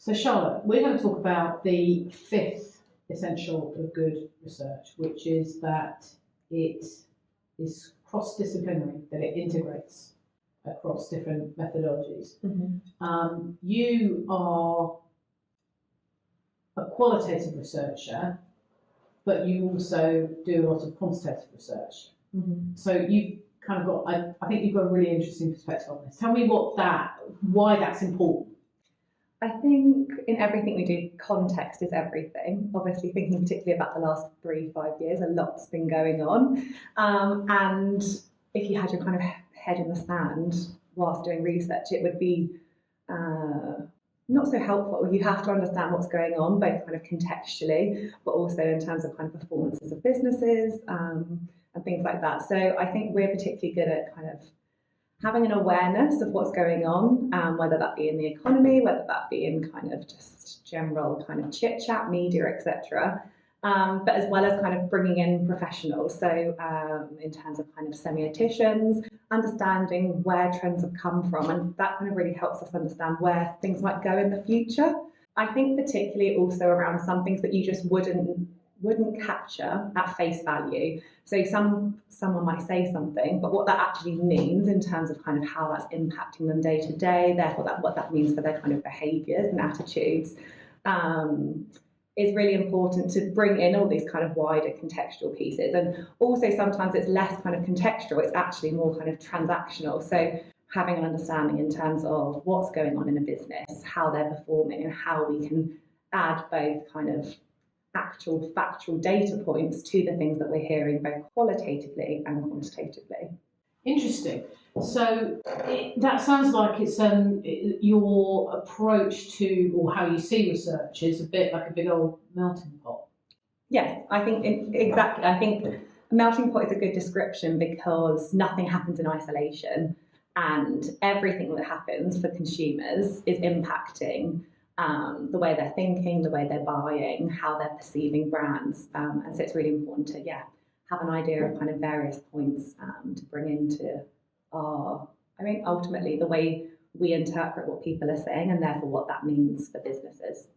So Charlotte, we're going to talk about the fifth essential of good research, which is that it is cross-disciplinary, that it integrates across different methodologies. You are a qualitative researcher, but you also do a lot of quantitative research. So you've kind of got, I think you've got a really interesting perspective on this. Tell me why that's important. I think in everything we do, context is everything. Obviously, thinking particularly about the last 3-5 years, a lot's been going on. And if you had your kind of head in the sand whilst doing research, it would be not so helpful. You have to understand what's going on, both kind of contextually, but also in terms of kind of performances of businesses and things like that. So I think we're particularly good at kind of having an awareness of what's going on, whether that be in the economy, whether that be in kind of just general kind of chit chat, media, etc. But as well as kind of bringing in professionals. So in terms of kind of semioticians, understanding where trends have come from, and that kind of really helps us understand where things might go in the future. I think particularly also around some things that you just wouldn't capture at face value. So someone might say something, but what that actually means in terms of kind of how that's impacting them day to day, therefore what that means for their kind of behaviours and attitudes, is really important to bring in all these kind of wider contextual pieces. And also sometimes it's less kind of contextual, it's actually more kind of transactional. So having an understanding in terms of what's going on in a business, how they're performing, and how we can add both kind of actual factual data points to the things that we're hearing, both qualitatively and quantitatively. Interesting. So that sounds like it's your approach to, or how you see research, is a bit like a big old melting pot. Yes, I think exactly. I think a melting pot is a good description because nothing happens in isolation, and everything that happens for consumers is impacting the way they're thinking, the way they're buying, how they're perceiving brands. And so it's really important to, have an idea of kind of various points to bring into ultimately the way we interpret what people are saying and therefore what that means for businesses.